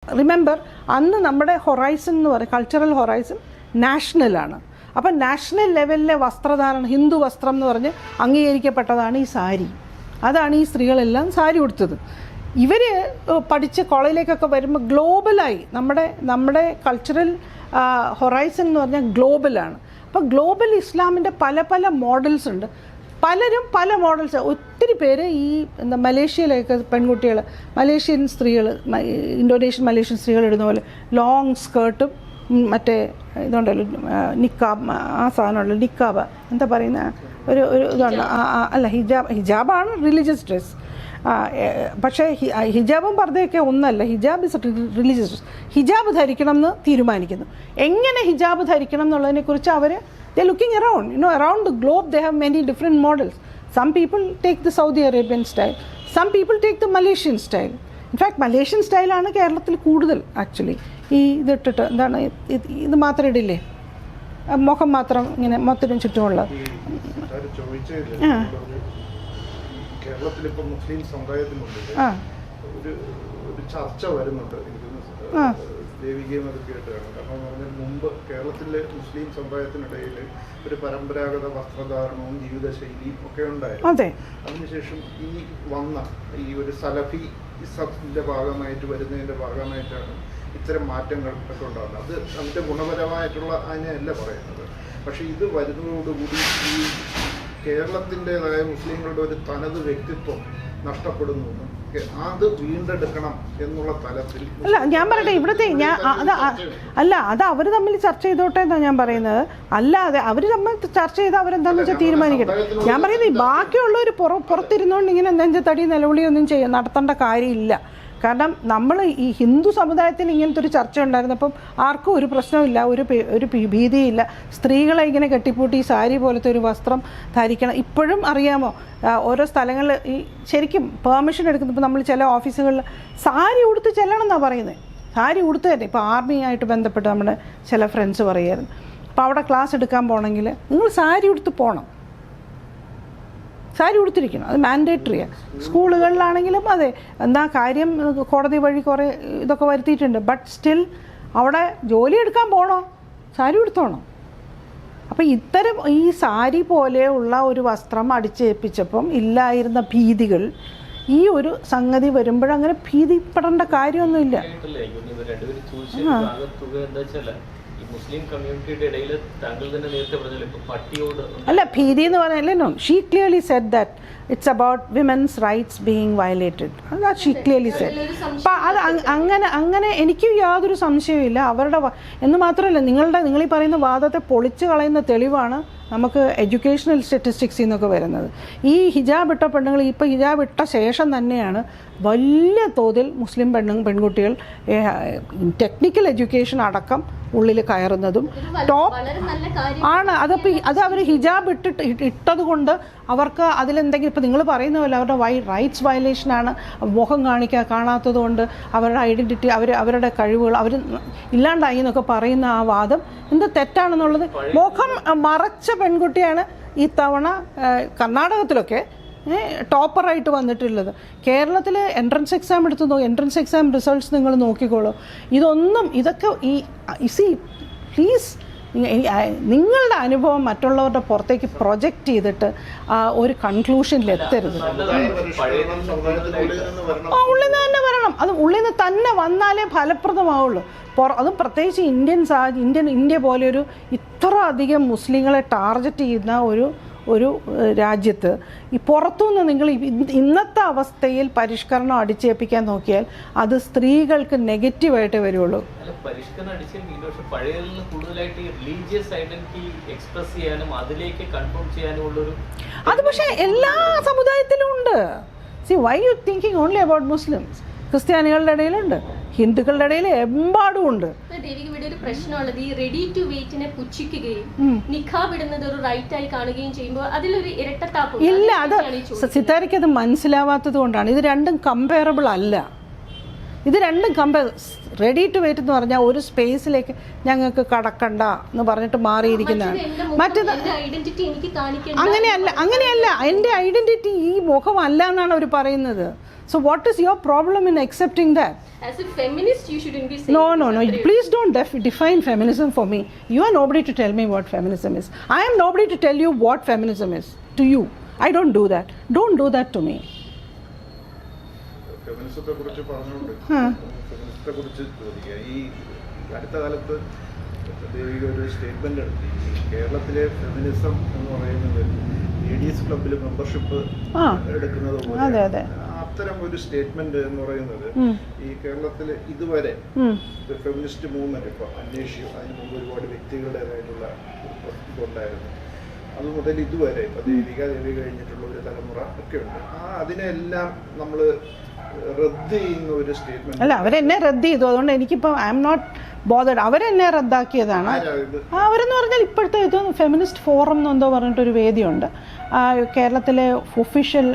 Remember അന്ന് നമ്മുടെ horizon എന്ന് പറയും, കൾച്ചറൽ ഹൊറൈസൺ നാഷണലാണ്. അപ്പം നാഷണൽ ലെവലിലെ വസ്ത്രധാരണം, ഹിന്ദു വസ്ത്രം എന്ന് പറഞ്ഞ് അംഗീകരിക്കപ്പെട്ടതാണ് ഈ സാരി. അതാണ് ഈ സ്ത്രീകളെല്ലാം സാരി ഉടുത്തത്. ഇവർ പഠിച്ച് കോളേജിലേക്കൊക്കെ വരുമ്പോൾ ഗ്ലോബലായി നമ്മുടെ കൾച്ചറൽ ഹൊറൈസൺ എന്ന് പറഞ്ഞാൽ ഗ്ലോബലാണ്. അപ്പോൾ ഗ്ലോബൽ ഇസ്ലാമിൻ്റെ പല പല മോഡൽസ് ഉണ്ട്. പലരും പല മോഡൽസ്, ഒത്തിരി പേര് ഈ മലേഷ്യയിലൊക്കെ പെൺകുട്ടികൾ, മലേഷ്യൻ സ്ത്രീകൾ, ഇന്തോനേഷ്യൻ മലേഷ്യൻ സ്ത്രീകൾ ഇടുന്ന പോലെ ലോങ് സ്കേർട്ടും മറ്റേ ഇതുണ്ടല്ലോ നിക്കാബ്, ആ സാധനമുള്ള നിക്കാബ് എന്താ പറയുന്ന ഒരു ഇതുണ്ട്, അല്ല ഹിജാബാണ് റിലീജിയസ് ഡ്രസ്സ്. പക്ഷേ ഹിജാബും പർദ്ദയൊക്കെ ഒന്നല്ല, ഹിജാബ് ഇസ് റിലീജിയസ് ഡ്രസ്. ഹിജാബ് ധരിക്കണം എന്ന് തീരുമാനിക്കുന്നു. എങ്ങനെ ഹിജാബ് ധരിക്കണം എന്നുള്ളതിനെക്കുറിച്ച് അവർ they're looking around, around the globe they have many different models. Some people take the Saudi Arabian style, some people take the Malaysian style. In fact Malaysian style ആണ് കേരളത്തിൽ കൂടുതൽ actually. ഈ ഇതിട്ടിട്ട് എന്താണ് ഇത് മാത്രം ഇടില്ലേ, മുഖം മാത്രം ഇങ്ങനെ മൊത്തം ചുറ്റുമുള്ള. കേരളത്തിലിപ്പോൾ മുസ്ലിം സമുദായത്തിനുള്ളിൽ ഒരു ചർച്ച വരുന്നുണ്ട്. ദേവികയും അത് കേട്ടാണ്. കാരണം എന്ന് പറഞ്ഞാൽ മുമ്പ് കേരളത്തിലെ മുസ്ലിം സമുദായത്തിനിടയിൽ ഒരു പരമ്പരാഗത വസ്ത്രധാരണവും ജീവിതശൈലിയും ഒക്കെ ഉണ്ടായിരുന്നു. അതിനുശേഷം ഈ ഒരു സലഫിസത്തിന്റെ ഭാഗമായിട്ട് വരുന്നതിന്റെ ഭാഗമായിട്ടാണ് ഇത്തരം മാറ്റങ്ങൾ ഒക്കെ ഉണ്ടാകുന്നത്. അത് അതിന്റെ ഗുണപരമായിട്ടുള്ള അതിനെയല്ല പറയുന്നത്. പക്ഷെ ഇത് വരുന്നതോടുകൂടി ഈ കേരളത്തിൻ്റെതായ മുസ്ലിങ്ങളുടെ ഒരു തനത് വ്യക്തിത്വം നഷ്ടപ്പെടുന്നു. അത് വീണ്ടെടുക്കണം എന്നുള്ള തലത്തിൽ അല്ല ഞാൻ പറയട്ടെ, ഇവിടുത്തെ അത് അവർ തമ്മിൽ ചർച്ച ചെയ്തോട്ടെ എന്നാണ് ഞാൻ പറയുന്നത്. അല്ലാതെ അവർ തമ്മിൽ ചർച്ച ചെയ്ത് അവരെന്താണെന്ന് വെച്ചാൽ തീരുമാനിക്കട്ടെ. ഞാൻ പറയുന്നത് ബാക്കിയുള്ളവർ പുറത്തിരുന്നുകൊണ്ട് ഇങ്ങനെ എന്താ തടി നിലവിളിയൊന്നും നടത്തേണ്ട കാര്യമില്ല. കാരണം നമ്മൾ ഈ ഹിന്ദു സമുദായത്തിൽ ഇങ്ങനത്തെ ഒരു ചർച്ച ഉണ്ടായിരുന്നപ്പം ആർക്കും ഒരു പ്രശ്നമില്ല, ഒരു ഭീതിയില്ല. സ്ത്രീകളെ ഇങ്ങനെ കെട്ടിപ്പൂട്ടി സാരി പോലത്തെ ഒരു വസ്ത്രം ധരിക്കണം. ഇപ്പോഴും അറിയാമോ, ഓരോ സ്ഥലങ്ങളിൽ ഈ ശരിക്കും പെർമിഷൻ എടുക്കുന്നപ്പോൾ നമ്മൾ ചില ഓഫീസുകളിൽ സാരി ഉടുത്ത് ചെല്ലണം എന്നാണ് പറയുന്നത്. സാരി ഉടുത്ത് തന്നെ. ഇപ്പോൾ ആർമിയായിട്ട് ബന്ധപ്പെട്ട് നമ്മുടെ ചില ഫ്രണ്ട്സ് പറയുമായിരുന്നു, അപ്പോൾ അവിടെ ക്ലാസ് എടുക്കാൻ പോകണമെങ്കിൽ നിങ്ങൾ സാരി ഉടുത്ത് പോകണം, സാരി ഉടുത്തിരിക്കണം, അത് മാൻഡേറ്ററിയാണ്. സ്കൂളുകളിലാണെങ്കിലും അതെ, എന്താ കാര്യം കോടതി വഴി കുറേ ഇതൊക്കെ വരുത്തിയിട്ടുണ്ട്. ബട്ട് സ്റ്റിൽ അവിടെ ജോലി എടുക്കാൻ പോകണോ സാരി ഉടുത്തോണം. അപ്പോൾ ഇത്തരം ഈ സാരി പോലെയുള്ള ഒരു വസ്ത്രം അടിച്ചേൽപ്പിച്ചപ്പം ഇല്ലായിരുന്ന ഭീതികൾ ഈ ഒരു സംഗതി വരുമ്പോഴങ്ങനെ ഭീതിപ്പെടേണ്ട കാര്യമൊന്നുമില്ല. മുസ്ലിം കമ്മ്യൂണിറ്റിയുടെ ഇടയിൽ താങ്കൾ തന്നെ നേരത്തെ പറഞ്ഞല്ലോ ഇപ്പോൾ പട്ടിയോട് അല്ല ഭീതി എന്ന് പറഞ്ഞാൽ no, she clearly said that it's about women's rights being violated. അത് ഷീ ക്ലിയർലി സെഡ്. അപ്പം അത് അങ്ങനെ എനിക്ക് യാതൊരു സംശയവുമില്ല. അവരുടെ എന്ന് മാത്രമല്ല, നിങ്ങളീ പറയുന്ന വാദത്തെ പൊളിച്ചു കളയുന്ന തെളിവാണ് നമുക്ക് എഡ്യൂക്കേഷണൽ സ്റ്റാറ്റിസ്റ്റിക്സിൽ നിന്നൊക്കെ വരുന്നത്. ഈ ഹിജാബ് ഇട്ട പെണ്ണുങ്ങൾ ഇപ്പോൾ ഹിജാബ് ഇട്ട ശേഷം തന്നെയാണ് വലിയ തോതിൽ മുസ്ലിം പെൺകുട്ടികൾ ടെക്നിക്കൽ എഡ്യൂക്കേഷൻ അടക്കം ഉള്ളിൽ കയറുന്നതും ടോപ്പ് ആണ്. അത് അവർ ഹിജാബ് ഇട്ടത് കൊണ്ട് അവർക്ക് അതിലെന്തെങ്കിലും, ഇപ്പോൾ നിങ്ങൾ പറയുന്ന പോലെ അവരുടെ റൈറ്റ്സ് വയലേഷനാണ്, മുഖം കാണാത്തത് കൊണ്ട് അവരുടെ ഐഡൻറ്റിറ്റി, അവരുടെ കഴിവുകൾ അവർ ഇല്ലാണ്ടായി എന്നൊക്കെ പറയുന്ന ആ വാദം എന്ത് തെറ്റാണെന്നുള്ളത്. മുഖം മറച്ച പെൺകുട്ടിയാണ് ഈ തവണ കർണാടകത്തിലൊക്കെ ടോപ്പറായിട്ട് വന്നിട്ടുള്ളത്. കേരളത്തിൽ എൻട്രൻസ് എക്സാം എടുത്ത് എൻട്രൻസ് എക്സാം റിസൾട്ട്സ് നിങ്ങൾ നോക്കിക്കോളൂ. ഇതൊക്കെ പ്ലീസ് നിങ്ങളുടെ അനുഭവം മറ്റുള്ളവരുടെ പുറത്തേക്ക് പ്രൊജക്റ്റ് ചെയ്തിട്ട് ഒരു കൺക്ലൂഷനിൽ എത്തരുത്. ഉള്ളിൽ നിന്ന് തന്നെ വരണം. അത് ഉള്ളിൽ നിന്ന് തന്നെ വന്നാലേ ഫലപ്രദമാവുള്ളൂ. അതും പ്രത്യേകിച്ച് ഇന്ത്യ പോലെ ഇത്ര അധികം മുസ്ലിങ്ങളെ ടാർഗറ്റ് ചെയ്യുന്ന ഒരു രാജ്യത്ത് ഈ പുറത്തുനിന്ന് നിങ്ങൾ ഇന്നത്തെ അവസ്ഥയിൽ പരിഷ്കരണം അടിച്ചേൽപ്പിക്കാൻ നോക്കിയാൽ അത് സ്ത്രീകൾക്ക് നെഗറ്റീവായിട്ട് വരുള്ളൂ. അത് പക്ഷേ എല്ലാ സമുദായത്തിലും ഉണ്ട്. Why you thinking only about Muslims? ക്രിസ്ത്യാനികളുടെ ഇടയിലുണ്ട്, ഹിന്ദുക്കളുടെ ഇടയിൽ എമ്പാടും ഉണ്ട്. ഒരു പ്രശ്നമുള്ളത് ഈ റെഡി ടു വെയിറ്റിനെ പുച്ഛിക്കുകയും നിഖാബ് ഇടുന്നത് ഒരു റൈറ്റ് ആയി കാണുകയും ചെയ്യുമ്പോൾ അതിലൊരു ഇരട്ടത്താപ്പ് ഇല്ല. അത് സിതാരയ്ക്ക് അത് മനസ്സിലാവാത്തത് കൊണ്ടാണ്. ഇത് രണ്ടും കമ്പയറബിൾ അല്ല. ഇത് രണ്ടും റെഡി ടു വെയിറ്റ് എന്ന് പറഞ്ഞാൽ ഒരു സ്പേസിലേക്ക് ഞങ്ങൾക്ക് കടക്കണ്ട എന്ന് പറഞ്ഞിട്ട് മാറിയിരിക്കുന്നതാണ്. മറ്റേത് ഐഡന്റിറ്റി എനിക്ക് കാണിക്കണം. അങ്ങനെയല്ല എൻ്റെ ഐഡന്റിറ്റി ഈ മുഖമല്ല എന്നാണ് അവർ പറയുന്നത്. So what is your problem in accepting that? As a feminist, you shouldn't be saying. No. Please don't define feminism for me. You are nobody to tell me what feminism is. I am nobody to tell you what feminism is to you. I don't do that. Don't do that to me. ഫെമിനിസത്തെ കുറിച്ച് പറഞ്ഞുകൊണ്ട് ഫെമിനിസത്തെ കുറിച്ച് ചോദിക്കുക. ഈ അടുത്ത കാലത്ത് ദേവിക ഒരു statement എടുത്തു. ഈ കേരളത്തിലെ ഫെമിനിസം എന്ന് പറയുന്നത് ലേഡീസ് ക്ലബിൽ മെമ്പർഷിപ്പ് എടുക്കുന്നത് പോലെ അത്തരം ഒരു സ്റ്റേറ്റ്മെന്റ് എന്ന് പറയുന്നത് ഈ കേരളത്തിൽ ഇതുവരെ ഫെമിനിസ്റ്റ് മൂവ്മെന്റ് ഇപ്പൊ അന്വേഷിച്ചു. അതിന് മുമ്പ് ഒരുപാട് വ്യക്തികളുടേതായിട്ടുള്ള ഇതുണ്ടായിരുന്നു. അതുമുതൽ ഇതുവരെ ഇപ്പൊ ദേവിക കഴിഞ്ഞിട്ടുള്ള ഒരു തലമുറ ഒക്കെ ഉണ്ട്. അതിനെല്ലാം നമ്മൾ റദ്ദ് ചെയ്യുന്ന ഒരു സ്റ്റേറ്റ്മെന്റ് അല്ല. അവരെന്നെ റദ്ദ് ചെയ്തു. അതുകൊണ്ട് എനിക്കിപ്പോൾ ഐ എം നോട്ട് ബോധഡ്. അവരെന്നെ റദ്ദാക്കിയതാണ്. അവരെന്ന് പറഞ്ഞാൽ ഇപ്പോഴത്തെ ഇത് ഫെമിനിസ്റ്റ് ഫോറം എന്നെന്തോ പറഞ്ഞിട്ടൊരു വേദിയുണ്ട്. കേരളത്തിലെ ഒഫീഷ്യൽ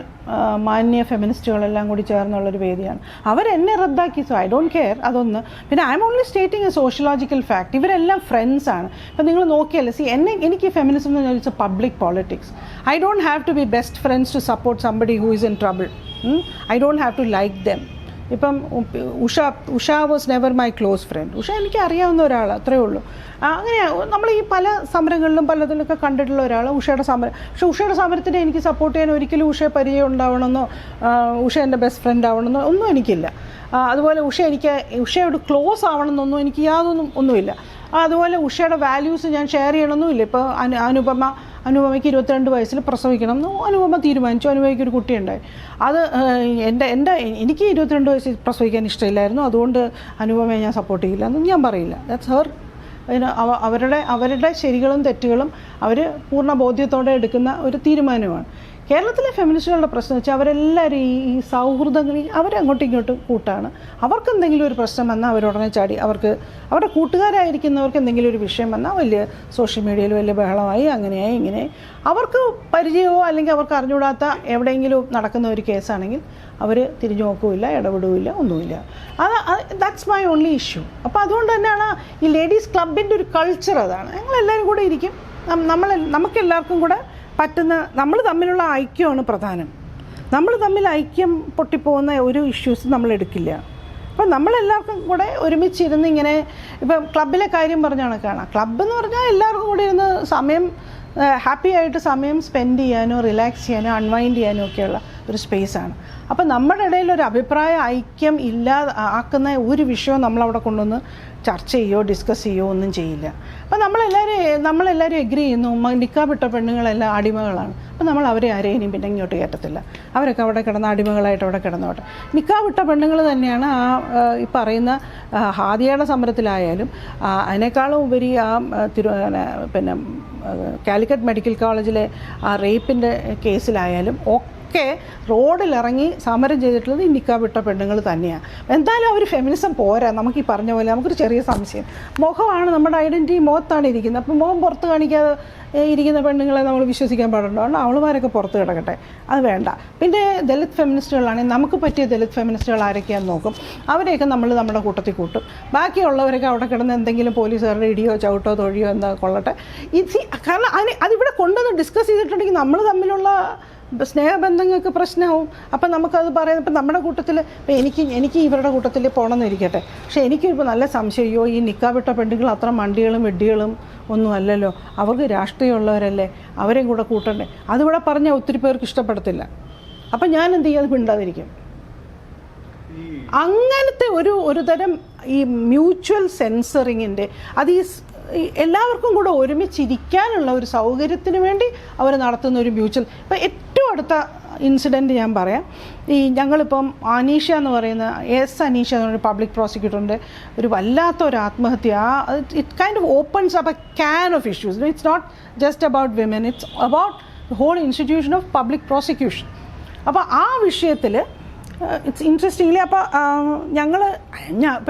മാന്യ ഫെമിനിസ്റ്റുകളെല്ലാം കൂടി ചേർന്നുള്ളൊരു വേദിയാണ്. അവരെന്നെ റദ്ദാക്കി. So I don't care. അതൊന്ന്. പിന്നെ I'm only stating a sociological fact. ഇവരെല്ലാം ഫ്രണ്ട്സാണ്. ഇപ്പം നിങ്ങൾ നോക്കിയല്ലേ, എനിക്ക് ഫെമിനിസം എന്ന് പറഞ്ഞാൽ it's a public politics. I don't have to be best friends to support somebody who is in trouble. I don't have to like them. ഇപ്പം Usha was never my close friend. Usha എനിക്ക് അറിയാവുന്ന ഒരാൾ, അത്രയേ ഉള്ളൂ. അങ്ങനെ നമ്മൾ ഈ പല സമരങ്ങളിലും പലതിലൊക്കെ കണ്ടിട്ടുള്ള ഒരാൾ ഉഷയുടെ സമരം. പക്ഷേ ഉഷയുടെ സമരത്തിന് എനിക്ക് സപ്പോർട്ട് ചെയ്യാൻ ഒരിക്കലും ഉഷയെ പരിചയം ഉണ്ടാവണമെന്നോ ഉഷ എൻ്റെ ബെസ്റ്റ് ഫ്രണ്ട് ആവണമെന്നോ ഒന്നും എനിക്കില്ല. അതുപോലെ ഉഷയോട് ക്ലോസ് ആവണമെന്നൊന്നും എനിക്ക് ഒന്നുമില്ല. അതുപോലെ ഉഷയുടെ വാല്യൂസ് ഞാൻ ഷെയർ ചെയ്യണമെന്നുമില്ല. ഇപ്പോൾ അനുപമയ്ക്ക് 22 വയസ്സിൽ പ്രസവിക്കണം എന്ന് അനുപമ തീരുമാനിച്ചു. അനുപമയ്ക്ക് ഒരു കുട്ടിയുണ്ടായി. അത് എനിക്ക് 22 വയസ്സിൽ പ്രസവിക്കാൻ ഇഷ്ടമില്ലായിരുന്നു. അതുകൊണ്ട് അനുപമയെ ഞാൻ സപ്പോർട്ട് ചെയ്യില്ല എന്നൊന്നും ഞാൻ പറയില്ല. That's her. അവരുടെ ശരികളും തെറ്റുകളും അവർ പൂർണ്ണ ബോധ്യത്തോടെ എടുക്കുന്ന ഒരു തീരുമാനമാണ്. കേരളത്തിലെ ഫെമിനിസ്റ്റുകളുടെ പ്രശ്നം വെച്ചാൽ അവരെല്ലാവരും ഈ സൗഹൃദങ്ങളിൽ അവരങ്ങോട്ടും ഇങ്ങോട്ടും കൂട്ടാണ്. അവർക്ക് എന്തെങ്കിലും ഒരു പ്രശ്നം വന്നാൽ അവരുടനെ ചാടി അവരുടെ കൂട്ടുകാരായിരിക്കുന്നവർക്ക് എന്തെങ്കിലും ഒരു വിഷയം വന്നാൽ വലിയ സോഷ്യൽ മീഡിയയിൽ വലിയ ബഹളമായി അങ്ങനെയായി ഇങ്ങനെ. അവർക്ക് പരിചയമോ അല്ലെങ്കിൽ അവർക്ക് അറിഞ്ഞുകൂടാത്ത എവിടെയെങ്കിലും നടക്കുന്ന ഒരു കേസാണെങ്കിൽ അവർ തിരിഞ്ഞു നോക്കുകയില്ല, ഇടപെടുകയില്ല, ഒന്നുമില്ല. That's my only issue. അപ്പോൾ അതുകൊണ്ട് തന്നെയാണ് ഈ ലേഡീസ് ക്ലബിൻ്റെ ഒരു കൾച്ചർ. അതാണ്. ഞങ്ങളെല്ലാവരും കൂടെ ഇരിക്കും. നമുക്കെല്ലാവർക്കും കൂടെ നമ്മൾ തമ്മിലുള്ള ഐക്യമാണ് പ്രധാനം. നമ്മൾ തമ്മിൽ ഐക്യം പൊട്ടിപ്പോകുന്ന ഒരു ഇഷ്യൂസ് നമ്മൾ എടുക്കില്ല. അപ്പം നമ്മളെല്ലാവർക്കും കൂടെ ഒരുമിച്ചിരുന്ന് ഇങ്ങനെ ഇപ്പം ക്ലബിലെ കാര്യം പറഞ്ഞാണ് കാണാം. ക്ലബ്ബ് എന്ന് പറഞ്ഞാൽ എല്ലാവർക്കും കൂടെ ഇരുന്ന് ഹാപ്പി ആയിട്ട് സമയം സ്പെൻഡ് ചെയ്യാനോ റിലാക്സ് ചെയ്യാനോ അൺവൈൻഡ് ചെയ്യാനോ ഒക്കെയുള്ള ഒരു സ്പേസാണ്. അപ്പം നമ്മുടെ ഇടയിൽ ഒരു അഭിപ്രായ ഐക്യം ആക്കുന്ന ഒരു വിഷയവും നമ്മളവിടെ കൊണ്ടുവന്ന് ചർച്ച ചെയ്യുകയോ ഡിസ്കസ് ചെയ്യുകയോ ഒന്നും ചെയ്യില്ല. അപ്പം നമ്മളെല്ലാവരും എഗ്രി ചെയ്യുന്നു നിക്കാഹ് വിട്ട പെണ്ണുങ്ങളെല്ലാം അടിമകളാണ്. അപ്പം നമ്മൾ അവരെ ആരെയും ഇനി പിന്നെ ഇങ്ങോട്ട് കയറ്റത്തില്ല. അവരൊക്കെ അവിടെ കിടന്ന അടിമകളായിട്ട് അവിടെ കിടന്നോട്ടെ. നിക്കാഹ് വിട്ട പെണ്ണുങ്ങൾ തന്നെയാണ് ഈ പറയുന്ന ഹാദിയയുടെ സമരത്തിലായാലും അതിനേക്കാളും ഉപരി പിന്നെ കാലിക്കറ്റ് മെഡിക്കൽ കോളേജിലെ ആ റേപ്പിൻ്റെ കേസിലായാലും ഒക്കെ റോഡിലിറങ്ങി സമരം ചെയ്തിട്ടുള്ളത് ഈ നിക്കാഹ് വിട്ട പെണ്ണുങ്ങൾ തന്നെയാണ്. എന്തായാലും അവർ ഫെമിനിസം പോരാ. നമുക്ക് ഈ പറഞ്ഞ പോലെ നമുക്കൊരു ചെറിയ സംശയം. മുഖമാണ് നമ്മുടെ ഐഡൻറ്റിറ്റി, മുഖത്താണ് ഇരിക്കുന്നത്. അപ്പം മുഖം പുറത്ത് കാണിക്കാതെ ഇരിക്കുന്ന പെണ്ണുങ്ങളെ നമ്മൾ വിശ്വസിക്കാൻ പാടുണ്ടോ? അതുകൊണ്ട് അവളുമാരൊക്കെ പുറത്ത് കിടക്കട്ടെ, അത് വേണ്ട. പിന്നെ ദലിത് ഫെമിനിസ്റ്റുകളാണെങ്കിൽ നമുക്ക് പറ്റിയ ദലിത് ഫെമിനിസ്റ്റുകൾ ആരൊക്കെയാണെന്ന് നോക്കും. അവരെയൊക്കെ നമ്മൾ നമ്മുടെ കൂട്ടത്തിൽ കൂട്ടും. ബാക്കിയുള്ളവരൊക്കെ അവിടെ കിടന്ന് എന്തെങ്കിലും പോലീസുകാരുടെ ഇടിയോ ചവിട്ടോ തൊഴിയോ എന്താ കൊള്ളട്ടെ. കാരണം അതിവിടെ കൊണ്ടുവന്ന് ഡിസ്കസ് ചെയ്തിട്ടുണ്ടെങ്കിൽ നമ്മൾ തമ്മിലുള്ള സ്നേഹബന്ധങ്ങൾക്ക് പ്രശ്നമാവും. അപ്പം നമുക്കത് പറയാം. ഇപ്പം നമ്മുടെ കൂട്ടത്തിൽ എനിക്ക് ഇവരുടെ കൂട്ടത്തിൽ പോകണമെന്നിരിക്കട്ടെ, പക്ഷേ എനിക്കിപ്പോൾ നല്ല സംശയമോ ഈ നിക്കാഹ് വിട്ട പെണ്ണുങ്ങൾ അത്ര മണ്ടികളും വെഡ്ഡികളും ഒന്നും അല്ലല്ലോ, അവർക്ക് രാഷ്ട്രീയമുള്ളവരല്ലേ, അവരെയും കൂടെ കൂട്ടണ്ടേ. അതിവിടെ പറഞ്ഞാൽ ഒത്തിരി പേർക്ക് ഇഷ്ടപ്പെടത്തില്ല. അപ്പം ഞാൻ എന്ത് ചെയ്യാതെ മിണ്ടാതിരിക്കും. അങ്ങനത്തെ ഒരു തരം ഈ മ്യൂച്വൽ സെൻസറിങ്ങിൻ്റെ അത് എല്ലാവർക്കും കൂടെ ഒരുമിച്ചിരിക്കാനുള്ള ഒരു സൗകര്യത്തിന് വേണ്ടി അവർ നടത്തുന്ന ഒരു മ്യൂച്വൽ. ഇപ്പം ഏറ്റവും അടുത്ത ഇൻസിഡൻറ്റ് ഞാൻ പറയാം. ഞങ്ങളിപ്പം അനീഷ എന്ന് പറയുന്ന അനീഷ എന്ന് പറയുന്ന പബ്ലിക് പ്രോസിക്യൂട്ടറിൻ്റെ ഒരു വല്ലാത്തൊരു ആത്മഹത്യ. It kind of opens up a can of issues. It's not just about women, it's about the whole institution of public prosecution. അപ്പോൾ ആ വിഷയത്തിൽ ഇറ്റ്സ് ഇൻട്രസ്റ്റിംഗ്ലി അപ്പോൾ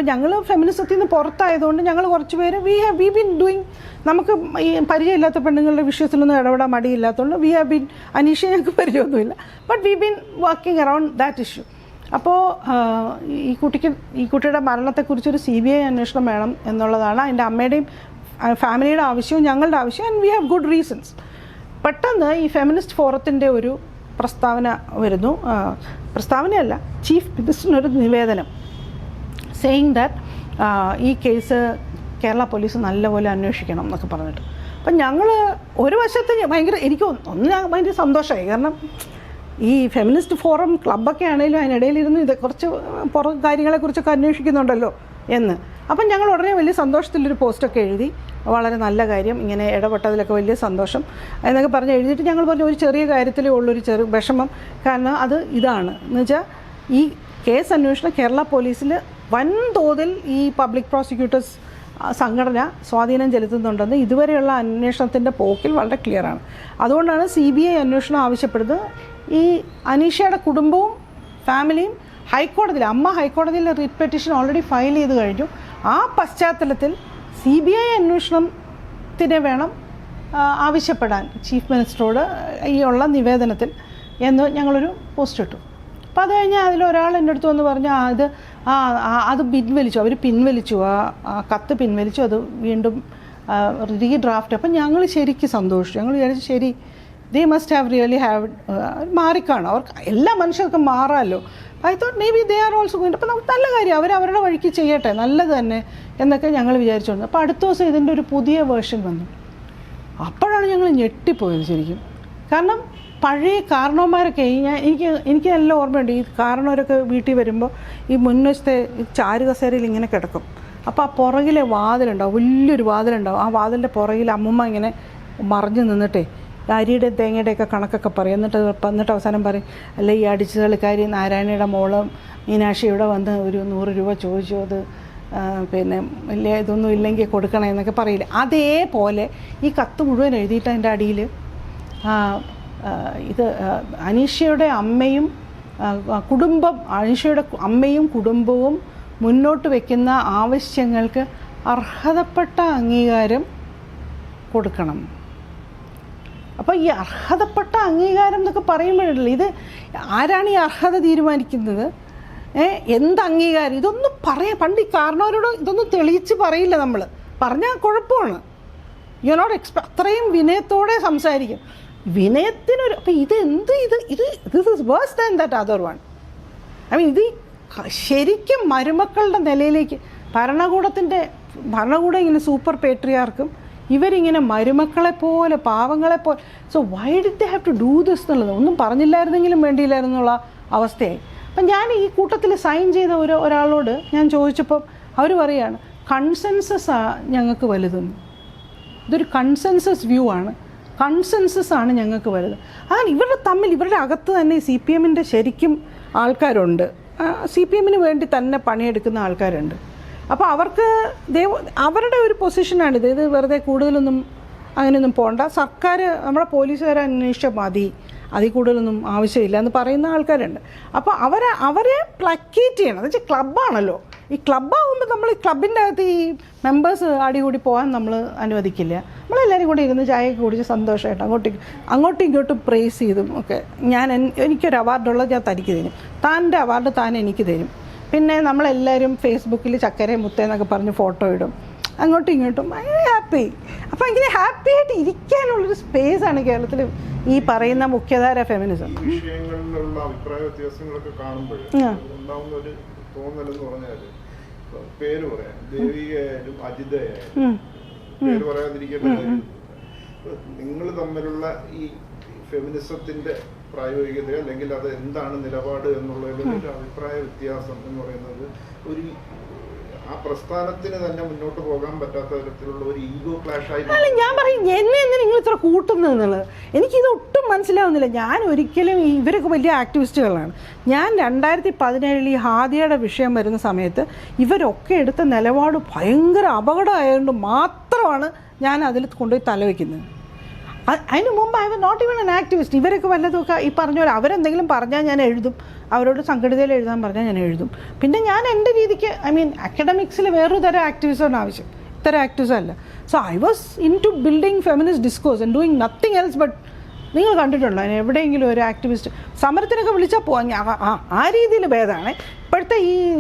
ഞങ്ങൾ ഫെമിനിസത്തിൽ നിന്ന് പുറത്തായതുകൊണ്ട് ഞങ്ങൾ കുറച്ച് പേര് വി ബീൻ ഡൂയിങ്, നമുക്ക് ഈ പരിചയമില്ലാത്ത പെണ്ണുങ്ങളുടെ വിഷയത്തിലൊന്നും ഇടപെടാൻ മടിയില്ലാത്തതുകൊണ്ട് വി ഹാവ് ബീൻ, അനീഷ ഞങ്ങൾക്ക് പരിചയമൊന്നുമില്ല, but we been working around that issue. അപ്പോൾ ഈ കുട്ടിയുടെ മരണത്തെക്കുറിച്ചൊരു CBI അന്വേഷണം വേണം എന്നുള്ളതാണ് അതിൻ്റെ അമ്മയുടെയും ഫാമിലിയുടെ ആവശ്യവും ഞങ്ങളുടെ ആവശ്യവും. And we have good reasons. പെട്ടെന്ന് ഈ ഫെമിനിസ്റ്റ് ഫോറത്തിൻ്റെ ഒരു പ്രസ്താവന വരുന്നു. പ്രസ്താവനയല്ല, ചീഫ് മിനിസ്റ്ററിനൊരു നിവേദനം സെയിങ് ദാറ്റ് ഈ കേസ് കേരള പോലീസ് നല്ലപോലെ അന്വേഷിക്കണം എന്നൊക്കെ പറഞ്ഞിട്ട്. അപ്പം ഞങ്ങൾ ഒരു വശത്ത് എനിക്ക് ഭയങ്കര സന്തോഷമായി. കാരണം ഈ ഫെമിനിസ്റ്റ് ഫോറം ക്ലബ്ബൊക്കെ ആണെങ്കിലും അതിനിടയിലിരുന്ന് ഇത് കുറച്ച് പുറം കാര്യങ്ങളെക്കുറിച്ചൊക്കെ അന്വേഷിക്കുന്നുണ്ടല്ലോ എന്ന്. അപ്പം ഞങ്ങൾ ഉടനെ വലിയ സന്തോഷത്തിലൊരു പോസ്റ്റൊക്കെ എഴുതി, വളരെ നല്ല കാര്യം, ഇങ്ങനെ ഇടപെട്ടതിലൊക്കെ വലിയ സന്തോഷം എന്നൊക്കെ പറഞ്ഞ് എഴുതിയിട്ട് ഞങ്ങൾ പറഞ്ഞു ഒരു ചെറിയ കാര്യത്തിലേ ഉള്ളൊരു ചെറിയ വിഷമം. കാരണം അത് ഇതാണ് എന്ന് വെച്ചാൽ ഈ കേസ് അന്വേഷണം കേരള പോലീസിൽ വൻതോതിൽ ഈ പബ്ലിക് പ്രോസിക്യൂട്ടേഴ്സ് സംഘടന സ്വാധീനം ചെലുത്തുന്നുണ്ടെന്ന് ഇതുവരെയുള്ള അന്വേഷണത്തിൻ്റെ പോക്കിൽ വളരെ ക്ലിയറാണ്. അതുകൊണ്ടാണ് CBI അന്വേഷണം ആവശ്യപ്പെടുന്നത്. ഈ അനീഷയുടെ കുടുംബവും ഫാമിലിയും അമ്മ ഹൈക്കോടതിയിൽ റിറ്റ് പെറ്റീഷൻ ഓൾറെഡി ഫയൽ ചെയ്ത് കഴിഞ്ഞു. ആ പശ്ചാത്തലത്തിൽ CBI അന്വേഷണത്തിന് വേണം ആവശ്യപ്പെടാൻ ചീഫ് മിനിസ്റ്ററോട് ഈ ഉള്ള നിവേദനത്തിൽ എന്ന് ഞങ്ങളൊരു പോസ്റ്റ് ഇട്ടു. അപ്പോൾ അത് കഴിഞ്ഞാൽ അതിലൊരാൾ എൻ്റെ അടുത്ത് വന്ന് പറഞ്ഞു അത് പിൻവലിച്ചു, അവർ പിൻവലിച്ചു, ആ കത്ത് പിൻവലിച്ചു, അത് വീണ്ടും റീഡ്രാഫ്റ്റ്. അപ്പം ഞങ്ങൾ ശരിക്കും സന്തോഷിച്ചു. ഞങ്ങൾ വിചാരിച്ചു ശരി, they must have really have മാറിക്കാണും, അവർക്ക് എല്ലാ മനുഷ്യർക്കും മാറാമല്ലോ. I thought may be they are also going. അപ്പോൾ നമുക്ക് നല്ല കാര്യം, അവരവരുടെ വഴിക്ക് ചെയ്യട്ടെ, നല്ലത് തന്നെ എന്നൊക്കെ ഞങ്ങൾ വിചാരിച്ചു വന്നു. അപ്പോൾ അടുത്ത ദിവസം ഇതിൻ്റെ ഒരു പുതിയ വേർഷൻ വന്നു. അപ്പോഴാണ് ഞങ്ങൾ ഞെട്ടിപ്പോയത് ശരിക്കും. കാരണം പഴയ കാരണവന്മാരൊക്കെ എനിക്ക് നല്ല ഓർമ്മയുണ്ട്. ഈ കാരണവരൊക്കെ വീട്ടിൽ വരുമ്പോൾ ഈ മുൻവശത്തെ ചാരുകസേരയിൽ ഇങ്ങനെ കിടക്കും. അപ്പോൾ ആ പുറകിലെ വാതിലുണ്ടാവും, വലിയൊരു വാതിലുണ്ടാവും. ആ വാതിലിൻ്റെ പുറകിൽ അമ്മൂമ്മ ഇങ്ങനെ മറിഞ്ഞ് നിന്നിട്ടേ അരിയുടെ തേങ്ങയുടെയൊക്കെ കണക്കൊക്കെ പറയും. എന്നിട്ട് അവസാനം പറയും, അല്ല ഈ അടിച്ചു കളിക്കാരി നാരായണയുടെ മോളും മീനാക്ഷി ഇവിടെ വന്ന് ഒരു 100 രൂപ ചോദിച്ചു, അത് പിന്നെ വലിയ ഇതൊന്നും ഇല്ലെങ്കിൽ കൊടുക്കണേ എന്നൊക്കെ പറയില്ല. അതേപോലെ ഈ കത്ത് മുഴുവൻ എഴുതിയിട്ട് അതിൻ്റെ അടിയിൽ ഇത് അനീഷയുടെ അമ്മയും കുടുംബവും മുന്നോട്ട് വയ്ക്കുന്ന ആവശ്യങ്ങൾക്ക് അർഹതപ്പെട്ട അംഗീകാരം കൊടുക്കണം. അപ്പോൾ ഈ അർഹതപ്പെട്ട അംഗീകാരം എന്നൊക്കെ പറയുമ്പോഴല്ലേ, ഇത് ആരാണ് ഈ അർഹത തീരുമാനിക്കുന്നത്? എന്ത് അംഗീകാരം? ഇതൊന്നും പണ്ട് ഈ കാരണവരോട് ഇതൊന്നും തെളിയിച്ച് പറയില്ല. നമ്മൾ പറഞ്ഞാൽ കുഴപ്പമാണ്. യു നോട്ട് അത്രയും വിനയത്തോടെ സംസാരിക്കും. വിനയത്തിനൊരു അപ്പം this is worse than that other one. I mean ഇത് ശരിക്കും മരുമക്കളുടെ നിലയിലേക്ക് ഭരണകൂടം ഇങ്ങനെ സൂപ്പർ പേട്രിയാർക്കും ഇവരിങ്ങനെ മരുമക്കളെപ്പോലെ പാവങ്ങളെപ്പോലെ. So why did they have to do this എന്നുള്ളത് ഒന്നും പറഞ്ഞില്ലായിരുന്നെങ്കിലും വേണ്ടിയില്ലായിരുന്നുള്ള അവസ്ഥയായി. അപ്പം ഞാൻ ഈ കൂട്ടത്തിൽ സൈൻ ചെയ്ത ഒരാളോട് ഞാൻ ചോദിച്ചപ്പോൾ അവർ പറയുകയാണ് കൺസെൻസസ് ഞങ്ങൾക്ക് വലുതെന്ന്. ഇതൊരു കൺസെൻസസ് വ്യൂ ആണ്, കൺസെൻസസ് ആണ് ഞങ്ങൾക്ക് വലുത്. അതാണ് ഇവരുടെ അകത്ത് തന്നെ CPMൻ്റെ ശരിക്കും ആൾക്കാരുണ്ട്, CPMന് വേണ്ടി തന്നെ പണിയെടുക്കുന്ന ആൾക്കാരുണ്ട്. അപ്പോൾ അവർക്ക് അവരുടെ ഒരു പൊസിഷനാണിത്. ഇത് വെറുതെ കൂടുതലൊന്നും അങ്ങനെയൊന്നും പോകണ്ട, സർക്കാർ നമ്മുടെ പോലീസുകാരെ അന്വേഷിച്ചാൽ മതി, അതിൽ കൂടുതലൊന്നും ആവശ്യമില്ല എന്ന് പറയുന്ന ആൾക്കാരുണ്ട്. അപ്പോൾ അവരെ പ്ലക്കേറ്റ് ചെയ്യണം. എന്ന് വെച്ചാൽ ക്ലബ്ബാണല്ലോ, ഈ ക്ലബ്ബാകുമ്പോൾ നമ്മൾ ഈ ക്ലബിൻ്റെ അകത്ത് ഈ മെമ്പേഴ്സ് അടികൂടി പോകാൻ നമ്മൾ അനുവദിക്കില്ല. നമ്മളെല്ലാവരും കൂടി ഇരുന്ന് ചായയൊക്കെ കുടിച്ച് സന്തോഷമായിട്ട് അങ്ങോട്ടും ഇങ്ങോട്ടും പ്രേസ് ചെയ്തും ഒക്കെ എനിക്കൊരു അവാർഡുള്ളത് ഞാൻ തനിക്ക് തരും, താൻ്റെ അവാർഡ് താൻ എനിക്ക് തരും. പിന്നെ നമ്മളെല്ലാവരും ഫേസ്ബുക്കിൽ ചക്കര മുത്തേന്നൊക്കെ പറഞ്ഞ് ഫോട്ടോ ഇടും, അങ്ങോട്ടും ഇങ്ങോട്ടും ഭയങ്കര ഹാപ്പി. അപ്പോൾ ഇങ്ങനെ ഹാപ്പി ആയിട്ട് ഇരിക്കാനുള്ളൊരു സ്പേസാണ് കേരളത്തിൽ ഈ പറയുന്ന മുഖ്യധാര ഫെമിനിസം. വിഷയങ്ങളിലുള്ള അഭിപ്രായ വ്യത്യാസങ്ങളൊക്കെ കാണുമ്പോൾ ഉണ്ടാവുന്ന ഒരു തോന്നലെന്ന് പറഞ്ഞാൽ പേര് പറയാം, ദേവികയായാലും അജിതയായാലും പേര് പറയാതിരിക്കേണ്ട കാര്യം, നിങ്ങൾ തമ്മിലുള്ള ഈ ഫെമിനിസത്തിന്റെ പ്രായോഗികത അല്ലെങ്കിൽ അത് എന്താണ് നിലപാട് എന്നുള്ളതിൽ ഒരു അഭിപ്രായ വ്യത്യാസം എന്ന് പറയുന്നത് ഒരു ആ പ്രസ്ഥാനത്തിന് തന്നെ മുന്നോട്ട് പോകാൻ പറ്റാത്ത തരത്തിലുള്ള ഒരു ഈഗോ ക്ലാഷ് ആയി. ഞാൻ പറയും എന്നെ നിങ്ങൾ ഇത്ര കൂട്ടുന്നത് എന്നുള്ളത് എനിക്കിത് ഒട്ടും മനസ്സിലാവുന്നില്ല. ഞാൻ ഒരിക്കലും ഇവരൊക്കെ വലിയ ആക്ടിവിസ്റ്റുകളാണ്. ഞാൻ 2017 ഈ ഹാദിയയുടെ വിഷയം വരുന്ന സമയത്ത് ഇവരൊക്കെ എടുത്ത നിലപാട് ഭയങ്കര അപകടമായതുകൊണ്ട് മാത്രമാണ് ഞാൻ അതിൽ കൊണ്ടുപോയി തലവെക്കുന്നത്. അതിന് മുമ്പ് I was not even an activist. ഇവരൊക്കെ വല്ലതുമൊക്കെ ഈ പറഞ്ഞ പോലെ അവരെന്തെങ്കിലും പറഞ്ഞാൽ ഞാൻ എഴുതും, അവരോട് സംഘടിതയിൽ എഴുതാൻ പറഞ്ഞാൽ ഞാൻ എഴുതും. പിന്നെ ഞാൻ എൻ്റെ രീതിക്ക് അക്കാഡമിക്സിൽ വേറൊരു തരം ആക്ടിവിസമാണ് ആവശ്യം, ഇത്തരം ആക്ടിവിസം അല്ല. So I was into building feminist discourse and doing nothing else but നിങ്ങൾ കണ്ടിട്ടുണ്ടോ അതിന് എവിടെയെങ്കിലും ഒരു ആക്ടിവിസ്റ്റ് സമരത്തിനൊക്കെ വിളിച്ചാൽ പോകാൻ ആ രീതിയിൽ ഭേദമാണ്.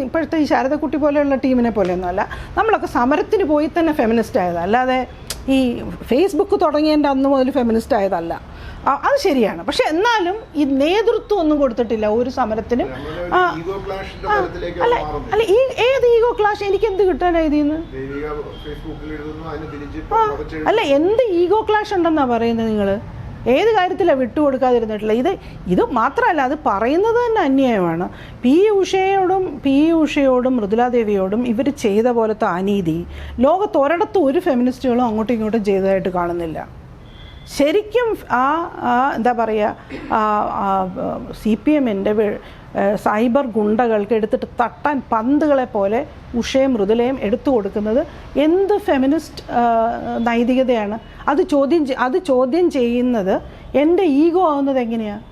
ഇപ്പോഴത്തെ ഈ ശാരദക്കുട്ടി പോലെയുള്ള ടീമിനെ പോലെയൊന്നുമല്ല. നമ്മളൊക്കെ സമരത്തിന് പോയി തന്നെ ഫെമിനിസ്റ്റ് ആയതാണ്, അല്ലാതെ ഈ ഫേസ്ബുക്ക് തുടങ്ങിയതിൻ്റെ അന്ന് മുതൽ ഫെമിനിസ്റ്റ് ആയതല്ല. അത് ശരിയാണ്. പക്ഷെ എന്നാലും ഈ നേതൃത്വം ഒന്നും കൊടുത്തിട്ടില്ല ഒരു സമരത്തിനും. അല്ല ഈ ഏത് ഈഗോ ക്ലാഷ്? എനിക്ക് എന്ത് കിട്ടാനാണ് ഇതിൽ നിന്ന്? അല്ല എന്ത് ഈഗോ ക്ലാഷ് ഉണ്ടെന്നാണ് പറയുന്നത് നിങ്ങൾ? ഏത് കാര്യത്തിലാണ് വിട്ടുകൊടുക്കാതിരുന്നിട്ടില്ല? ഇത് മാത്രമല്ല, അത് പറയുന്നത് തന്നെ അന്യായമാണ്. പി ഉഷയോടും മൃദുലാദേവിയോടും ഇവർ ചെയ്ത പോലത്തെ അനീതി ലോകത്തൊരിടത്തും ഒരു ഫെമിനിസ്റ്റുകളും അങ്ങോട്ടും ഇങ്ങോട്ടും ചെയ്തതായിട്ട് കാണുന്നില്ല. ശരിക്കും എന്താ പറയുക, CPMൻ്റെ സൈബർ ഗുണ്ടകൾക്ക് എടുത്തിട്ട് തട്ടാൻ പന്തുകളെ പോലെ ഉഷയും മൃദുലയും എടുത്തു കൊടുക്കുന്നത് എന്ത് ഫെമിനിസ്റ്റ് നൈതികതയാണ്? അത് ചോദ്യം ചെയ്യുന്നത് എൻ്റെ ഈഗോ ആവുന്നത് എങ്ങനെയാണ്?